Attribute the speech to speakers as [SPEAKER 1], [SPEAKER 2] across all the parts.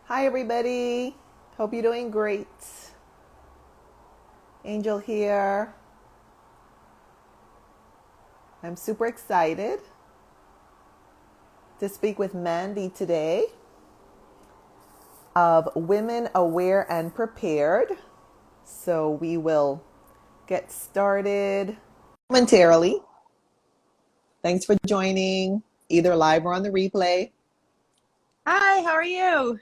[SPEAKER 1] Hi, everybody. Hope you're doing great. Angel here. I'm super excited to speak with Mandy today of Women Aware and Prepared. So we will get started momentarily. Thanks for joining, either live or on the replay.
[SPEAKER 2] Hi, how are you?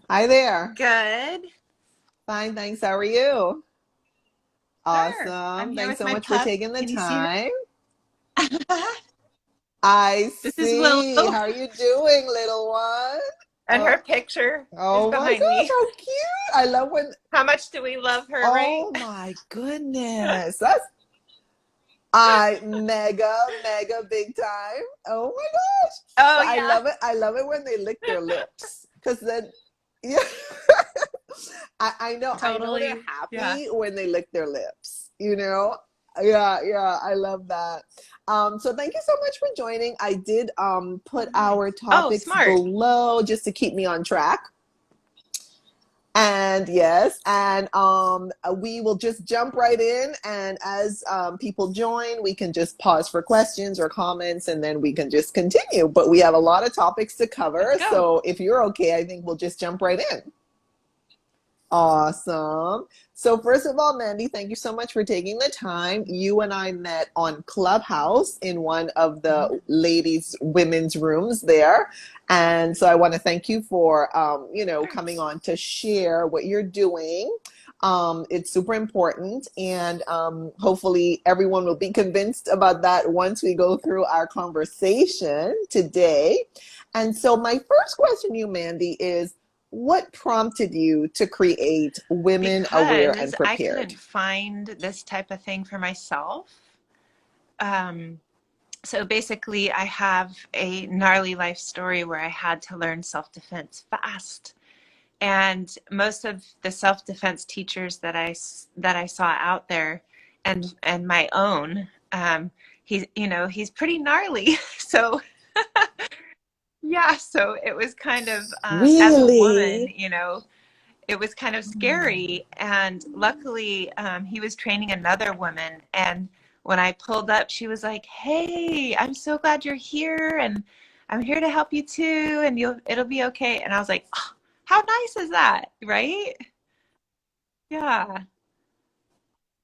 [SPEAKER 1] Hi there.
[SPEAKER 2] Good.
[SPEAKER 1] Fine, thanks. How are you?
[SPEAKER 2] Sure. I'm
[SPEAKER 1] Awesome.
[SPEAKER 2] here
[SPEAKER 1] Thanks
[SPEAKER 2] with
[SPEAKER 1] so
[SPEAKER 2] my
[SPEAKER 1] much for
[SPEAKER 2] pup.
[SPEAKER 1] taking the
[SPEAKER 2] Can you see
[SPEAKER 1] time.
[SPEAKER 2] her?
[SPEAKER 1] I
[SPEAKER 2] This is
[SPEAKER 1] see.
[SPEAKER 2] Willow,
[SPEAKER 1] How are you doing, little one?
[SPEAKER 2] and
[SPEAKER 1] Oh,
[SPEAKER 2] her picture is
[SPEAKER 1] oh my
[SPEAKER 2] behind
[SPEAKER 1] gosh,
[SPEAKER 2] me.
[SPEAKER 1] how cute. I love when,
[SPEAKER 2] How much do we love her, right?
[SPEAKER 1] oh my goodness. That's I mega big time. Oh my gosh.
[SPEAKER 2] Oh,
[SPEAKER 1] But I
[SPEAKER 2] yeah.
[SPEAKER 1] love it. I love it when they lick their lips. Cause then yeah. I know they're
[SPEAKER 2] Totally. Yeah.
[SPEAKER 1] happy when they lick their lips, you know? Yeah, I love that. So thank you so much for joining. I did
[SPEAKER 2] Oh,
[SPEAKER 1] put our
[SPEAKER 2] nice. Oh,
[SPEAKER 1] topics
[SPEAKER 2] smart.
[SPEAKER 1] below just to keep me on track. And yes, and we will just jump right in. And as people join, we can just pause for questions or comments, and then we can just continue. But we have a lot of topics to
[SPEAKER 2] Let's
[SPEAKER 1] cover.
[SPEAKER 2] go.
[SPEAKER 1] So if you're okay, I think we'll just jump right in. Awesome. So first of all, Mandy, thank you so much for taking the time. You and I met on Clubhouse in one of
[SPEAKER 2] Mhm.
[SPEAKER 1] the ladies' women's rooms there. And so I want to thank you for,
[SPEAKER 2] Sure.
[SPEAKER 1] coming on to share what you're doing. It's super important. And hopefully everyone will be convinced about that once we go through our conversation today. And so my first question to you, Mandy, is what prompted you to create Women Aware
[SPEAKER 2] Because
[SPEAKER 1] and
[SPEAKER 2] I
[SPEAKER 1] Prepared?
[SPEAKER 2] couldn't find this type of thing for myself. Um, so basically, I have a gnarly life story where I had to learn self-defense fast. And most of the self-defense teachers that I saw out there, and my own, he's pretty gnarly. So yeah, so it was kind of as a woman,
[SPEAKER 1] Really?
[SPEAKER 2] it was kind of scary. And luckily, he was training another woman, and when I pulled up, she was like, "Hey, I'm so glad you're here, and I'm here to help you too, and it'll be okay." And I was like, "Oh, how nice is that, right?" Yeah.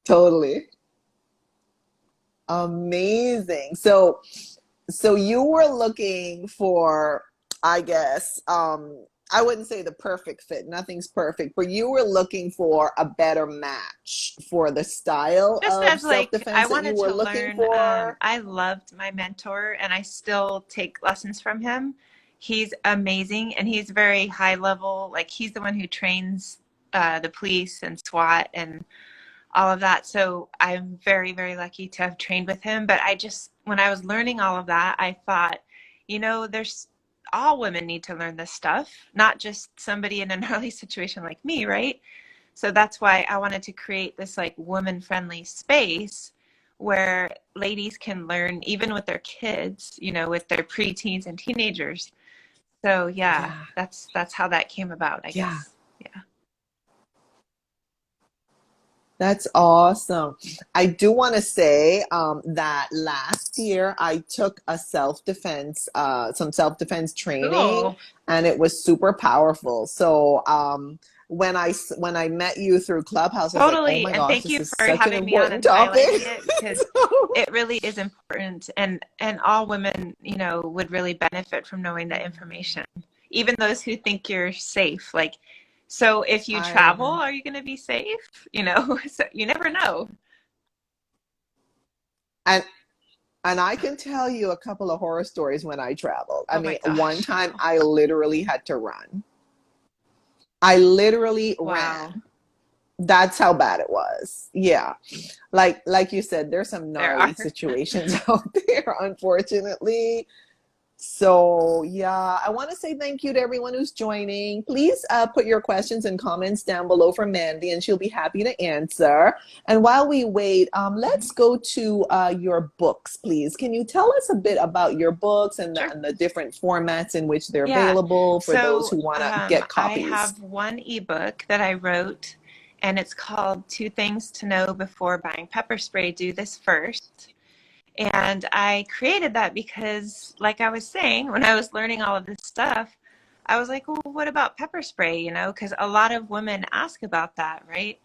[SPEAKER 1] Totally. Amazing. So you were looking for, I guess, I wouldn't say the perfect fit. Nothing's perfect, but you were looking for a better match for the style
[SPEAKER 2] Just
[SPEAKER 1] of
[SPEAKER 2] as like I
[SPEAKER 1] self-defense that you
[SPEAKER 2] wanted
[SPEAKER 1] were
[SPEAKER 2] to
[SPEAKER 1] looking
[SPEAKER 2] learn,
[SPEAKER 1] for.
[SPEAKER 2] I loved my mentor and I still take lessons from him. He's amazing and he's very high level. Like he's the one who trains the police and SWAT and all of that. So I'm very, very lucky to have trained with him. But when I was learning all of that, I thought, there's all women need to learn this stuff, not just somebody in an early situation like me, right? So that's why I wanted to create this like woman friendly space where ladies can learn even with their kids, with their preteens and teenagers. So yeah,
[SPEAKER 1] Yeah,
[SPEAKER 2] that's how that came about, I
[SPEAKER 1] yeah.
[SPEAKER 2] guess. Yeah.
[SPEAKER 1] That's awesome. I do want to say that last year I took some self-defense training,
[SPEAKER 2] Cool.
[SPEAKER 1] and it was super powerful. So when I met you through Clubhouse, I was like, oh
[SPEAKER 2] Totally.
[SPEAKER 1] my
[SPEAKER 2] And
[SPEAKER 1] gosh,
[SPEAKER 2] thank
[SPEAKER 1] this
[SPEAKER 2] you
[SPEAKER 1] is
[SPEAKER 2] for
[SPEAKER 1] such an
[SPEAKER 2] having me on
[SPEAKER 1] important
[SPEAKER 2] and
[SPEAKER 1] topic.
[SPEAKER 2] highlighting it because
[SPEAKER 1] So,
[SPEAKER 2] it really is important and all women, would really benefit from knowing that information. Even those who think you're safe. Like, so if you
[SPEAKER 1] I
[SPEAKER 2] travel, are you going to be safe? So you never know.
[SPEAKER 1] and and I can tell you a couple of horror stories when I traveled. I
[SPEAKER 2] Oh my
[SPEAKER 1] mean, one
[SPEAKER 2] gosh.
[SPEAKER 1] time I literally had to run. I literally
[SPEAKER 2] Wow.
[SPEAKER 1] ran. That's how bad it was. Yeah. Like you said, there's some
[SPEAKER 2] There
[SPEAKER 1] gnarly
[SPEAKER 2] are.
[SPEAKER 1] situations out there, unfortunately. So, yeah, I want to say thank you to everyone who's joining. Please put your questions and comments down below for Mandy, and she'll be happy to answer. And while we wait, let's go to your books, please. Can you tell us a bit about your books
[SPEAKER 2] Sure.
[SPEAKER 1] and the different formats in which they're
[SPEAKER 2] Yeah.
[SPEAKER 1] available for those
[SPEAKER 2] So
[SPEAKER 1] who want to get
[SPEAKER 2] I
[SPEAKER 1] copies?
[SPEAKER 2] have one ebook that I wrote, and it's called Two Things to Know Before Buying Pepper Spray. Do this first. And I created that because, like I was saying, when I was learning all of this stuff, I was like, well, what about pepper spray? You know, because a lot of women ask about that, right?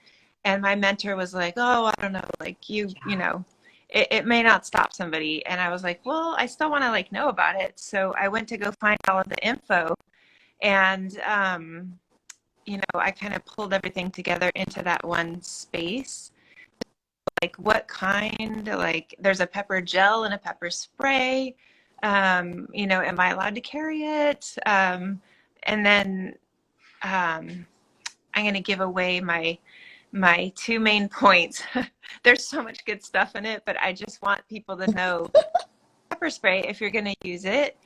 [SPEAKER 2] And my mentor was like, oh, I don't know, like you know, it may not stop somebody. And I was like, well, I still want to like know about it. So I went to go find all of the info, and you know, I kind of pulled everything together into that one space. Like what kind, like there's a pepper gel and a pepper spray. You know, am I allowed to carry it? And then I'm going to give away my two main points. There's so much good stuff in it, but I just want people to know pepper spray, if you're going to use it,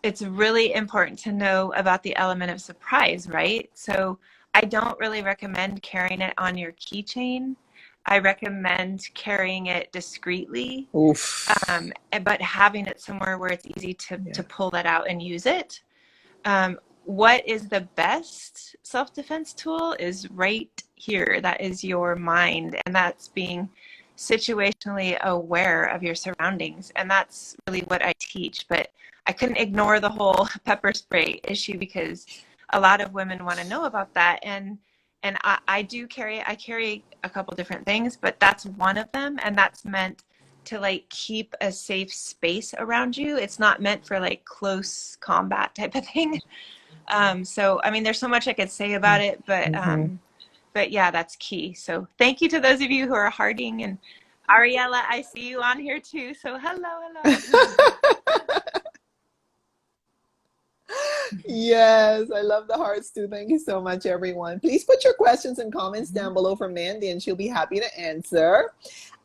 [SPEAKER 2] it's really important to know about the element of surprise, right? So I don't really recommend carrying it on your keychain. I recommend carrying it discreetly,
[SPEAKER 1] Oof.
[SPEAKER 2] but having it somewhere where it's easy
[SPEAKER 1] Yeah.
[SPEAKER 2] to pull that out and use it. What is the best self-defense tool is right here. That is your mind, and that's being situationally aware of your surroundings. And that's really what I teach. But I couldn't ignore the whole pepper spray issue because a lot of women want to know about that. And I do carry, I carry a couple different things, but that's one of them. And that's meant to like keep a safe space around you. It's not meant for like close combat type of thing. So I mean, there's so much I could say about it,
[SPEAKER 1] Mm-hmm.
[SPEAKER 2] but yeah, that's key. So thank you to those of you who are hearting, and Ariella, I see you on here too. So hello, hello.
[SPEAKER 1] Yes, I love the hearts too. Thank you so much, everyone. Please put your questions and comments down below for Mandy, and she'll be happy to answer.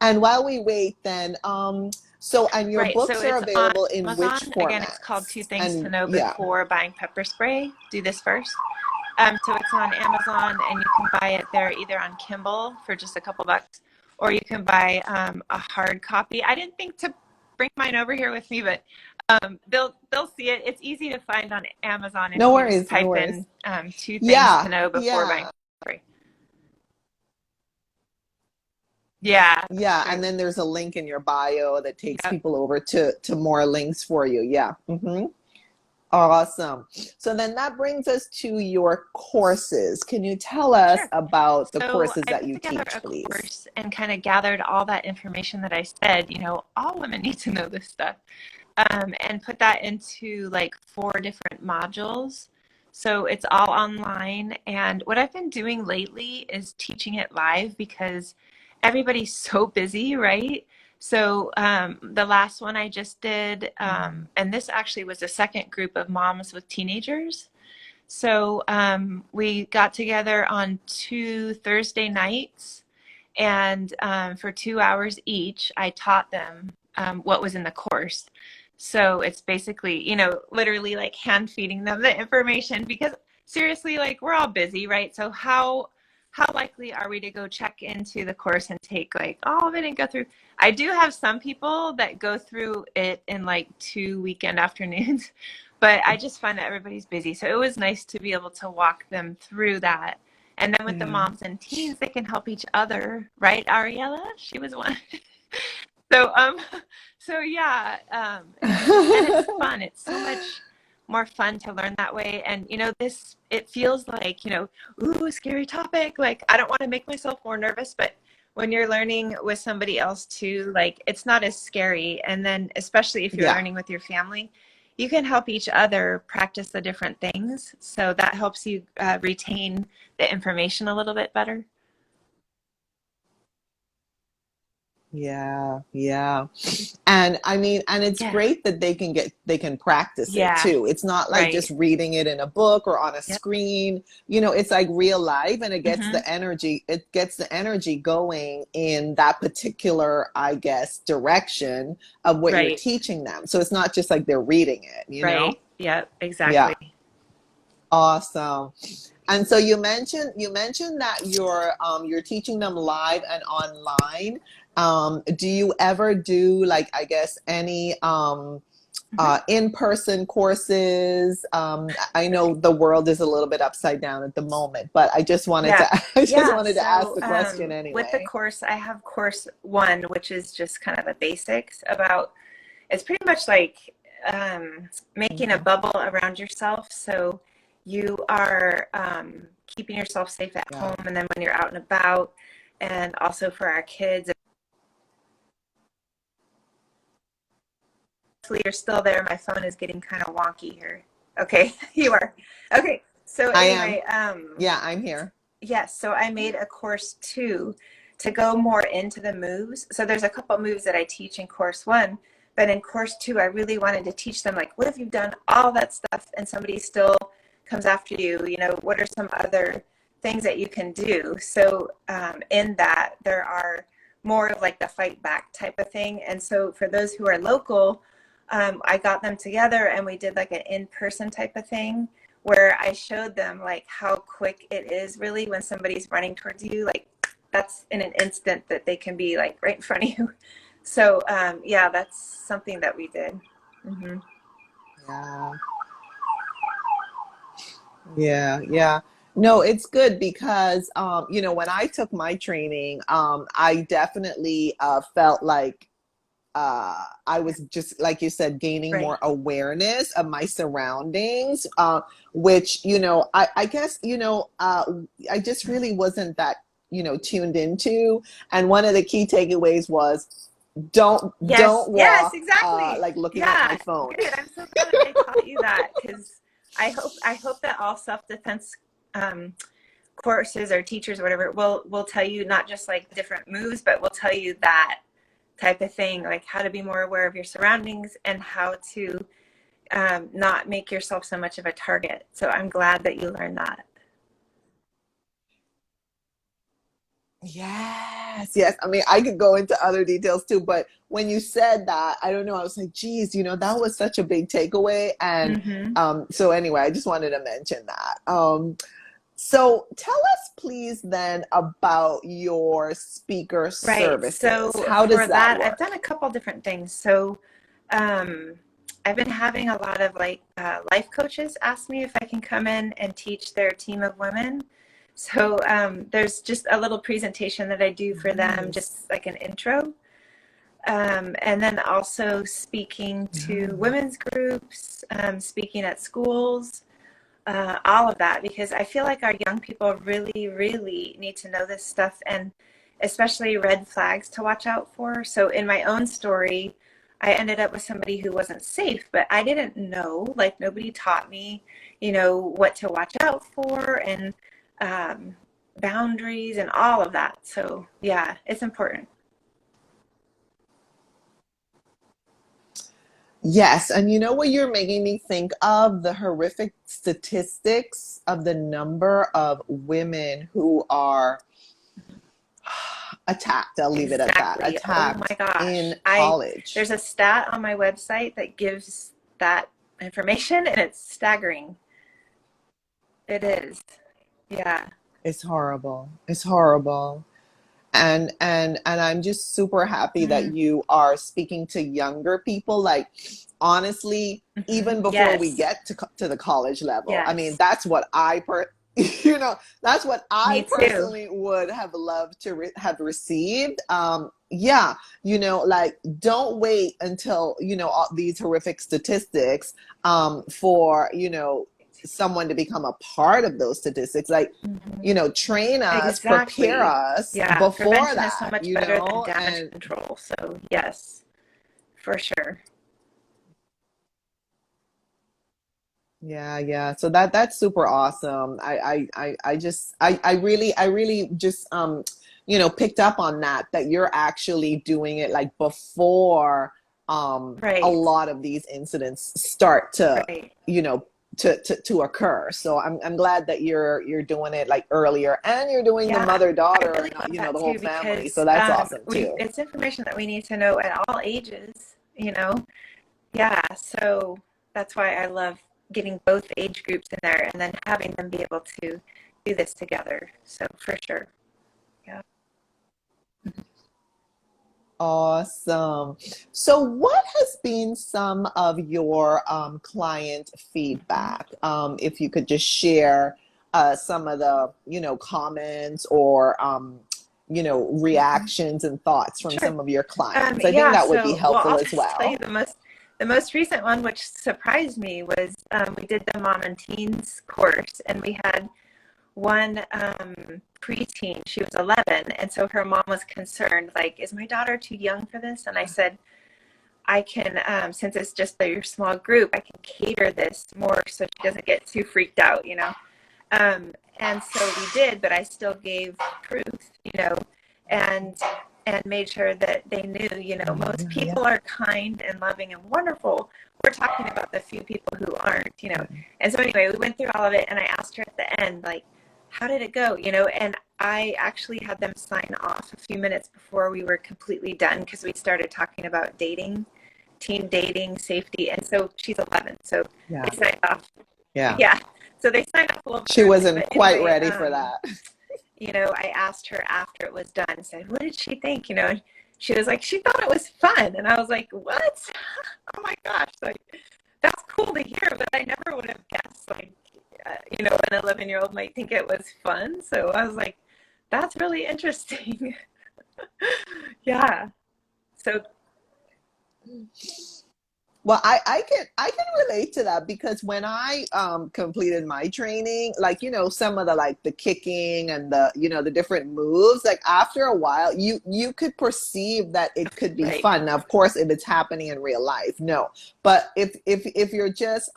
[SPEAKER 1] And while we wait, then, and your
[SPEAKER 2] Right, so
[SPEAKER 1] books are
[SPEAKER 2] it's on
[SPEAKER 1] available in
[SPEAKER 2] Amazon.
[SPEAKER 1] which
[SPEAKER 2] Again, it's called Two
[SPEAKER 1] formats?
[SPEAKER 2] Things to
[SPEAKER 1] And
[SPEAKER 2] Know
[SPEAKER 1] yeah,
[SPEAKER 2] Before Buying Pepper Spray. Do this first. So it's on Amazon, and you can buy it there either on Kindle for just a couple bucks, or you can buy a hard copy. I didn't think to bring mine over here with me, but they'll see it. It's easy to find on Amazon if
[SPEAKER 1] no
[SPEAKER 2] you just
[SPEAKER 1] worries, no
[SPEAKER 2] type
[SPEAKER 1] worries.
[SPEAKER 2] in Two Things to
[SPEAKER 1] Yeah,
[SPEAKER 2] Know Before Buying
[SPEAKER 1] yeah,
[SPEAKER 2] Pepper Spray. Yeah, that's
[SPEAKER 1] yeah. And
[SPEAKER 2] true.
[SPEAKER 1] then there's a link in your bio that takes
[SPEAKER 2] Yep.
[SPEAKER 1] people over to more links for you. Yeah. Awesome. So then that brings us to your courses. Can you tell us
[SPEAKER 2] Sure.
[SPEAKER 1] about the
[SPEAKER 2] So
[SPEAKER 1] courses
[SPEAKER 2] I
[SPEAKER 1] that
[SPEAKER 2] put
[SPEAKER 1] you
[SPEAKER 2] together
[SPEAKER 1] teach,
[SPEAKER 2] a
[SPEAKER 1] please?
[SPEAKER 2] course and kind of gathered all that information that I said. You know, all women need to know this stuff, and put that into like 4 different modules. So it's all online. And what I've been doing lately is teaching it live because everybody's so busy, right? So the last one I just did, and this actually was a second group of moms with teenagers. So we got together on 2 Thursday nights, and for 2 hours each, I taught them what was in the course. So it's basically, you know, literally like hand feeding them the information because seriously, like we're all busy, right? So how likely are we to go check into the course and take like all of it and go through? I do have some people that go through it in like 2 weekend afternoons, but I just find that everybody's busy. So it was nice to be able to walk them through that. And then with the
[SPEAKER 1] Yeah.
[SPEAKER 2] moms and teens, they can help each other, right, Ariella? She was one. So so yeah, and it's fun. It's so much more fun to learn that way. And you know, this it feels like, you know, ooh, scary topic. Like I don't want to make myself more nervous, but when you're learning with somebody else too, like it's not as scary. And then especially if you're
[SPEAKER 1] Yeah.
[SPEAKER 2] learning with your family, you can help each other practice the different things. So that helps you retain the information a little bit better.
[SPEAKER 1] Yeah, yeah. And I mean, and it's
[SPEAKER 2] Yeah.
[SPEAKER 1] great that they can practice it
[SPEAKER 2] Yeah.
[SPEAKER 1] too. It's not like just
[SPEAKER 2] Right.
[SPEAKER 1] reading it in a book or on a
[SPEAKER 2] Yep.
[SPEAKER 1] screen. You know, it's like real life, and
[SPEAKER 2] Hmm.
[SPEAKER 1] it gets the energy going in that particular, I guess, direction of what you're
[SPEAKER 2] Right.
[SPEAKER 1] teaching them. So it's not just like they're reading it, you know?
[SPEAKER 2] Right. Yep.
[SPEAKER 1] Yeah.
[SPEAKER 2] Exactly.
[SPEAKER 1] Awesome. And so you mentioned that you're teaching them live and online. Do you ever do like I guess any
[SPEAKER 2] Hmm.
[SPEAKER 1] in-person courses? I know the world is a little bit upside down at the moment, but I just wanted
[SPEAKER 2] Yeah.
[SPEAKER 1] to I just
[SPEAKER 2] Yeah.
[SPEAKER 1] wanted to ask
[SPEAKER 2] So
[SPEAKER 1] the question
[SPEAKER 2] with the
[SPEAKER 1] anyway.
[SPEAKER 2] course, I have course one, which is just kind of the basics about, it's pretty much like making a
[SPEAKER 1] Hmm.
[SPEAKER 2] bubble around yourself. So you are keeping yourself safe at
[SPEAKER 1] Yeah.
[SPEAKER 2] home, and then when you're out and about, and also for our kids. Hopefully you're still there. My phone is getting kind of wonky here. Okay, you are. Okay, so
[SPEAKER 1] I am.
[SPEAKER 2] anyway,
[SPEAKER 1] Yeah, I'm here.
[SPEAKER 2] yes, so I made a course two to go more into the moves. So there's a couple moves that I teach in course one, but in course two, I really wanted to teach them like, what if you've done all that stuff and somebody still comes after you? You know, what are some other things that you can do? So in that, there are more of like the fight back type of thing. And so for those who are local, I got them together and we did like an in-person type of thing where I showed them like how quick it is really when somebody's running towards you. Like that's in an instant that they can be like right in front of you. So yeah, that's something that we did. Hmm.
[SPEAKER 1] Yeah. Yeah, yeah. No, it's good because you know, when I took my training, I definitely felt like I was just like you said, gaining
[SPEAKER 2] Right.
[SPEAKER 1] more awareness of my surroundings, which I guess I just really wasn't that tuned into. And one of the key takeaways was
[SPEAKER 2] Yes.
[SPEAKER 1] don't
[SPEAKER 2] Yes.
[SPEAKER 1] walk
[SPEAKER 2] Exactly.
[SPEAKER 1] like looking at my
[SPEAKER 2] Yeah.
[SPEAKER 1] phone.
[SPEAKER 2] Good. I'm so glad that I taught you that because I hope that all self defense um, courses or teachers or whatever will tell you not just like different moves, but will tell you that type of thing, like how to be more aware of your surroundings and how to not make yourself so much of a target. So I'm glad that you learned that.
[SPEAKER 1] Yes, yes. I mean, I could go into other details too, but when you said that, I don't know, I was like, geez, that was such a big takeaway. And
[SPEAKER 2] Mm-hmm.
[SPEAKER 1] so anyway, I just wanted to mention that. So tell us, please, then about your speaker
[SPEAKER 2] Right. So
[SPEAKER 1] services. How does
[SPEAKER 2] for
[SPEAKER 1] that
[SPEAKER 2] that, I've
[SPEAKER 1] work?
[SPEAKER 2] done a couple different things. So um, I've been having a lot of like life coaches ask me if I can come in and teach their team of women. So there's just a little presentation that I do for them,
[SPEAKER 1] Nice.
[SPEAKER 2] just like an intro. And then also speaking to
[SPEAKER 1] Yeah.
[SPEAKER 2] women's groups, speaking at schools, all of that, because I feel like our young people really, really need to know this stuff and especially red flags to watch out for. So in my own story, I ended up with somebody who wasn't safe, but I didn't know, like nobody taught me, what to watch out for and um, boundaries and all of that. So yeah, it's important.
[SPEAKER 1] Yes, and you know what you're making me think of? The horrific statistics of the number of women who are attacked. I'll leave it at that.
[SPEAKER 2] Exactly. Oh
[SPEAKER 1] Attacked
[SPEAKER 2] my gosh.
[SPEAKER 1] in
[SPEAKER 2] I
[SPEAKER 1] college.
[SPEAKER 2] There's a stat on my website that gives that information and it's staggering. It is. Yeah.
[SPEAKER 1] It's horrible. It's horrible. And I'm just super happy that
[SPEAKER 2] Mm-hmm.
[SPEAKER 1] you are speaking to younger people. Like honestly,
[SPEAKER 2] Mm-hmm.
[SPEAKER 1] even before we
[SPEAKER 2] Yes.
[SPEAKER 1] get to the college level, I mean,
[SPEAKER 2] Yes.
[SPEAKER 1] that's what that's what I
[SPEAKER 2] Me too.
[SPEAKER 1] personally would have loved to have received. Yeah, like don't wait until all these horrific statistics for someone to become a part of those statistics. Like
[SPEAKER 2] Mm-hmm.
[SPEAKER 1] train us, prepare
[SPEAKER 2] Exactly.
[SPEAKER 1] us
[SPEAKER 2] Yeah.
[SPEAKER 1] before
[SPEAKER 2] Prevention is so
[SPEAKER 1] that,
[SPEAKER 2] much better than damage
[SPEAKER 1] and
[SPEAKER 2] control. So yes, for sure.
[SPEAKER 1] yeah, yeah. So that's super awesome. I just I really just picked up on that you're actually doing it like before a
[SPEAKER 2] Right,
[SPEAKER 1] lot of these incidents start to,
[SPEAKER 2] right.
[SPEAKER 1] you know, to occur. So I'm glad that you're doing it like earlier, and you're doing the
[SPEAKER 2] Yeah,
[SPEAKER 1] mother
[SPEAKER 2] I
[SPEAKER 1] daughter
[SPEAKER 2] really
[SPEAKER 1] and
[SPEAKER 2] love
[SPEAKER 1] the
[SPEAKER 2] that
[SPEAKER 1] whole
[SPEAKER 2] too
[SPEAKER 1] family. So
[SPEAKER 2] because
[SPEAKER 1] that's awesome
[SPEAKER 2] we
[SPEAKER 1] too.
[SPEAKER 2] it's information that we need to know at all ages, you know. Yeah, so that's why I love getting both age groups in there and then having them be able to do this together. So for sure. Yeah.
[SPEAKER 1] Awesome. So, what has been some of your client
[SPEAKER 2] Mhm.
[SPEAKER 1] feedback? If you could just share some of the, comments or,
[SPEAKER 2] Mhm.
[SPEAKER 1] reactions and thoughts from
[SPEAKER 2] Sure.
[SPEAKER 1] some of your clients. I think
[SPEAKER 2] Yeah,
[SPEAKER 1] that would be
[SPEAKER 2] so well,
[SPEAKER 1] helpful
[SPEAKER 2] I'll
[SPEAKER 1] as
[SPEAKER 2] just tell you
[SPEAKER 1] well.
[SPEAKER 2] the most recent one, which surprised me, was we did the Mom and Teens course, and we had one preteen. She was 11, and so her mom was concerned, like, is my daughter too young for this? And I said, I can, since it's just your small group, I can cater this more so she doesn't get too freaked out, you know. And so we did, but I still gave proof, you know, and made sure that they knew, you know, most
[SPEAKER 1] Yeah.
[SPEAKER 2] people are kind and loving and wonderful. We're talking about the few people who aren't, you know. And so anyway, we went through all of it, and I asked her at the end, like, how did it go? You know, and I actually had them sign off a few minutes before we were completely done because we started talking about dating, teen dating, safety, and so she's 11, so
[SPEAKER 1] Yeah.
[SPEAKER 2] they signed off.
[SPEAKER 1] Yeah.
[SPEAKER 2] Yeah, so they signed off a little bit
[SPEAKER 1] She
[SPEAKER 2] early,
[SPEAKER 1] wasn't
[SPEAKER 2] but
[SPEAKER 1] quite
[SPEAKER 2] anyway,
[SPEAKER 1] ready for that.
[SPEAKER 2] you know, I asked her after it was done, said, what did she think? You know, and she was like, she thought it was fun. And I was like, what? Oh my gosh. Like, that's cool to hear, but I never would have guessed, like, you know, an 11-year-old might think it was fun. So I was like, that's really interesting. Yeah. So,
[SPEAKER 1] Well, I can relate to that because when I completed my training, like some of the like the kicking and the the different moves, like after a while you could perceive that it could be
[SPEAKER 2] right.
[SPEAKER 1] fun. Now, of course, if it's happening in real life, no. But if you're just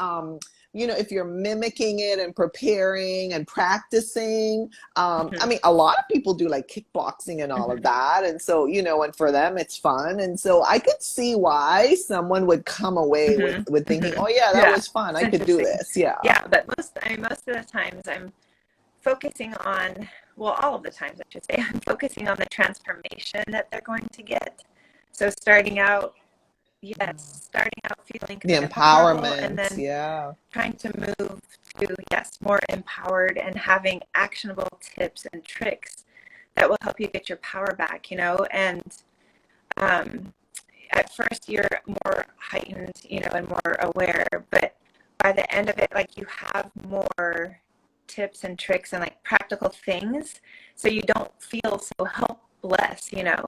[SPEAKER 1] if you're mimicking it and preparing and practicing, I
[SPEAKER 2] Hmm.
[SPEAKER 1] mean, a lot of people do like kickboxing and all of
[SPEAKER 2] Hmm.
[SPEAKER 1] that. And so, and for them, it's fun. And so I could see why someone would come away with,
[SPEAKER 2] Hmm.
[SPEAKER 1] with thinking,
[SPEAKER 2] Hmm.
[SPEAKER 1] oh, yeah, that
[SPEAKER 2] Yeah.
[SPEAKER 1] was fun.
[SPEAKER 2] It's
[SPEAKER 1] I could do
[SPEAKER 2] interesting.
[SPEAKER 1] this. Yeah.
[SPEAKER 2] Yeah. But most of the times I'm focusing on, well, all of the times I should say, I'm focusing on the transformation that they're going to get. So starting out, yes, starting out feeling
[SPEAKER 1] The
[SPEAKER 2] kind of vulnerable and
[SPEAKER 1] empowerment.
[SPEAKER 2] then
[SPEAKER 1] Yeah.
[SPEAKER 2] trying to move to, yes, more empowered and having actionable tips and tricks that will help you get your power back, you know, and um, at first you're more heightened, you know, and more aware, but by the end of it, like you have more tips and tricks and like practical things, so you don't feel so helpless, you know.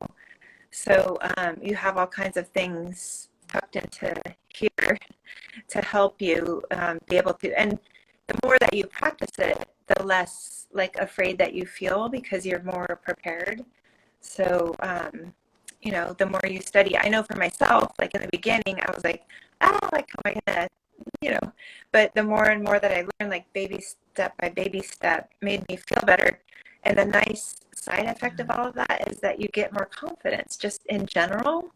[SPEAKER 2] So you have all kinds of things tucked into here to help you be able to. And the more that you practice it, the less like afraid that you feel because you're more prepared. So, you know, the more you study, I know for myself, like in the beginning, I was like, oh, like, how am I gonna, you know, but the more and more that I learned, like baby step by baby step, made me feel better. And the nice side effect of all of that is that you get more confidence just in general.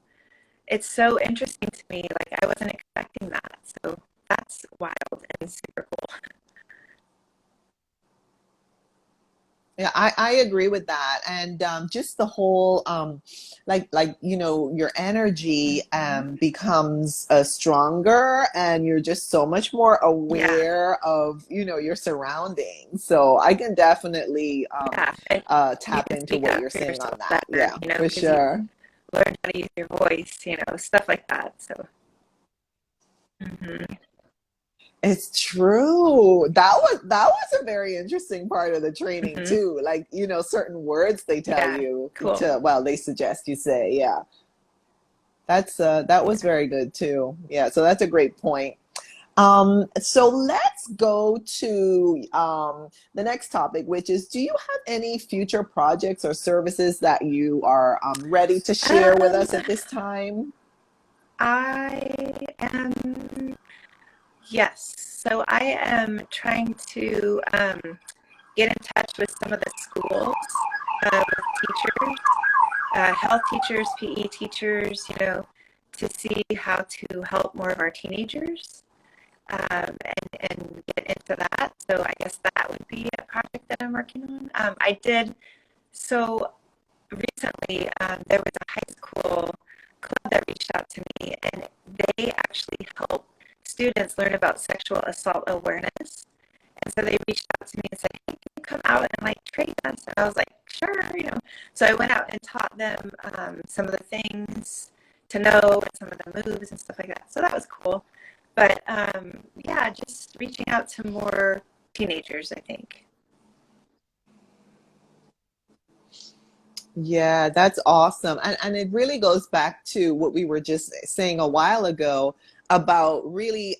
[SPEAKER 2] It's so interesting to me. Like, I wasn't expecting that. So that's wild and super cool.
[SPEAKER 1] Yeah, I agree with that. And just the whole like your energy
[SPEAKER 2] Hmm.
[SPEAKER 1] becomes stronger, and you're just so much more
[SPEAKER 2] Yeah.
[SPEAKER 1] aware of your surroundings. So I can definitely
[SPEAKER 2] Yeah. And you
[SPEAKER 1] tap
[SPEAKER 2] can
[SPEAKER 1] into
[SPEAKER 2] speak
[SPEAKER 1] what
[SPEAKER 2] up
[SPEAKER 1] you're
[SPEAKER 2] for
[SPEAKER 1] saying on
[SPEAKER 2] yourself
[SPEAKER 1] that.
[SPEAKER 2] better,
[SPEAKER 1] Yeah,
[SPEAKER 2] you know,
[SPEAKER 1] for
[SPEAKER 2] because you've
[SPEAKER 1] sure.
[SPEAKER 2] learned how to use your voice, you know, stuff like that. So, hmm.
[SPEAKER 1] It's true. That was a very interesting part of the training
[SPEAKER 2] Hmm.
[SPEAKER 1] too. Like, certain words they tell
[SPEAKER 2] Yeah.
[SPEAKER 1] you
[SPEAKER 2] Cool.
[SPEAKER 1] to, well, they suggest you say. Yeah. That was
[SPEAKER 2] Yeah.
[SPEAKER 1] very good too. Yeah, so that's a great point. So let's go to the next topic, which is, do you have any future projects or services that you are ready to share with
[SPEAKER 2] Um,
[SPEAKER 1] us at this time?
[SPEAKER 2] I am, yes. So I am trying to get in touch with some of the schools with teachers, health teachers, PE teachers, to see how to help more of our teenagers, and get into that. So I guess that would be a project that I'm working on. I did, so recently, there was a high school club that reached out to me, and they actually help students learn about sexual assault awareness. And so they reached out to me and said, "Hey, can you come out and like train us?" And I was like, "Sure." So I went out and taught them some of the things to know and some of the moves and stuff like that. So that was cool. But yeah, just reaching out to more teenagers, I think.
[SPEAKER 1] Yeah, that's awesome. And it really goes back to what we were just saying a while ago about really,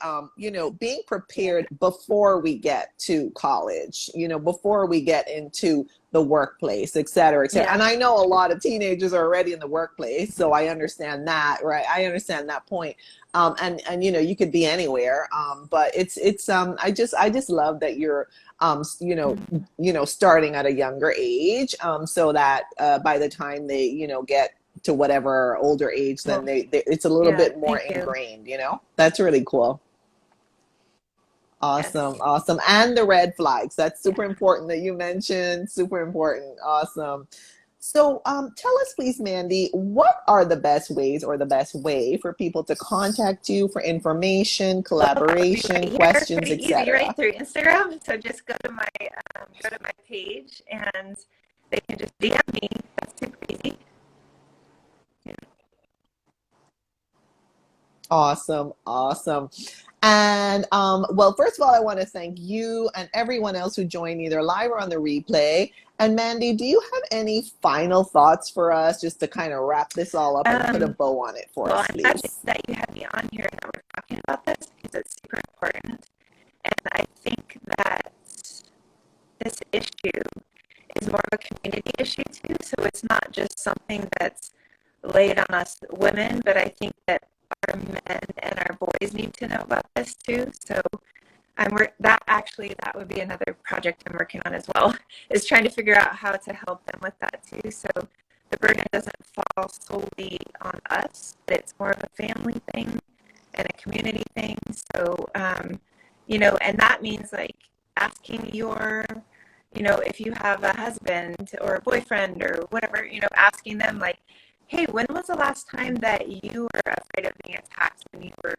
[SPEAKER 1] being prepared before we get to college, before we get into the workplace, et cetera, et cetera.
[SPEAKER 2] Yeah.
[SPEAKER 1] And I know a lot of teenagers are already in the workplace, so I understand that, right? I understand that point. And you could be anywhere. But I just love that you're starting at a younger age, so that by the time they, get to whatever older age, then
[SPEAKER 2] Well,
[SPEAKER 1] they it's a little
[SPEAKER 2] yeah,
[SPEAKER 1] bit more
[SPEAKER 2] thank you.
[SPEAKER 1] ingrained. That's really cool. Awesome,
[SPEAKER 2] Yes.
[SPEAKER 1] awesome. And the red flags. That's
[SPEAKER 2] Yeah.
[SPEAKER 1] super important that you mentioned. Super important. Awesome. So, tell us, please, Mandy, what are the best ways or the best way for people to contact you for information,
[SPEAKER 2] Well, that would be
[SPEAKER 1] collaboration,
[SPEAKER 2] right here,
[SPEAKER 1] questions,
[SPEAKER 2] pretty easy, right
[SPEAKER 1] etc.?
[SPEAKER 2] through Instagram. So just go to my page, and they can just DM me. That's super easy. Yeah.
[SPEAKER 1] Awesome, awesome. And well, first of all, I want to thank you and everyone else who joined either live or on the replay. And Mandy, do you have any final thoughts for us just to kind of wrap this all up and put a
[SPEAKER 2] Um,
[SPEAKER 1] bow on it for
[SPEAKER 2] well,
[SPEAKER 1] us,
[SPEAKER 2] I'm glad
[SPEAKER 1] please?
[SPEAKER 2] that you had me on here and that we're talking about this because it's super important. And I think that this issue is more of a community issue too. So it's not just something that's laid on us women, but I think that our men and our boys need to know about this too. So that would be another project I'm working on as well, is trying to figure out how to help them with that too. So the burden doesn't fall solely on us, but it's more of a family thing and a community thing. So, and that means like asking if you have a husband or a boyfriend or whatever, asking them like, "Hey, when was the last time that you were afraid of being attacked when you were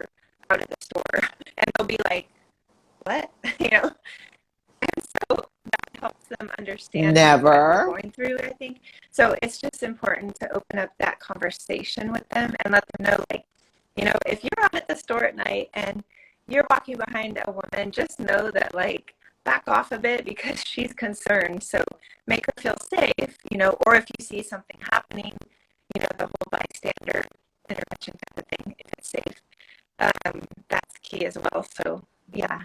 [SPEAKER 2] out at the store?" And they'll be like, "What?" And so that helps them understand what we're
[SPEAKER 1] Never.
[SPEAKER 2] going through, I think. So it's just important to open up that conversation with them and let them know, like, if you're out at the store at night and you're walking behind a woman, just know that, like, back off a bit because she's concerned. So make her feel safe, or if you see something happening, the whole bystander intervention type of thing, if it's safe, that's key as well. So, yeah.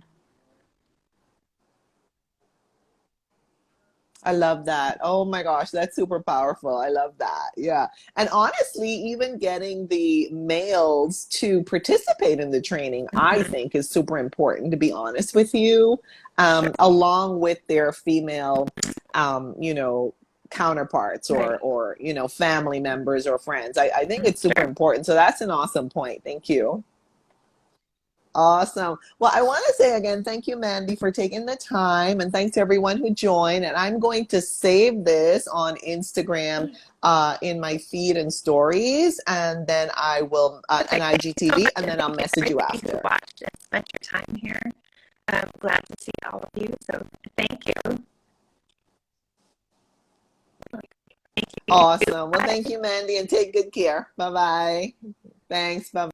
[SPEAKER 1] I love that. Oh my gosh, that's super powerful. I love that. Yeah. And honestly, even getting the males to participate in the training, I
[SPEAKER 2] Mm-hmm.
[SPEAKER 1] think is super important, to be honest with you,
[SPEAKER 2] Sure.
[SPEAKER 1] along with their female, um, you know, counterparts
[SPEAKER 2] Right.
[SPEAKER 1] or family members or friends. I think
[SPEAKER 2] Mm,
[SPEAKER 1] it's super
[SPEAKER 2] sure.
[SPEAKER 1] important. So that's an awesome point. Thank you. Awesome. Well, I want to say again, thank you, Mandy, for taking the time, and thanks to everyone who joined. And I'm going to save this on Instagram in my feed and stories, and then I will, and
[SPEAKER 2] Perfect. Thank you so
[SPEAKER 1] IGTV,
[SPEAKER 2] much.
[SPEAKER 1] and
[SPEAKER 2] And
[SPEAKER 1] then I'll
[SPEAKER 2] thank you
[SPEAKER 1] message you
[SPEAKER 2] everybody who
[SPEAKER 1] after.
[SPEAKER 2] watched and spent your time here. I'm glad to see all of you. So thank you. Thank you. You too.
[SPEAKER 1] Awesome. Well, thank
[SPEAKER 2] Bye.
[SPEAKER 1] you, Mandy, and take good care. Bye bye. Thanks. Bye.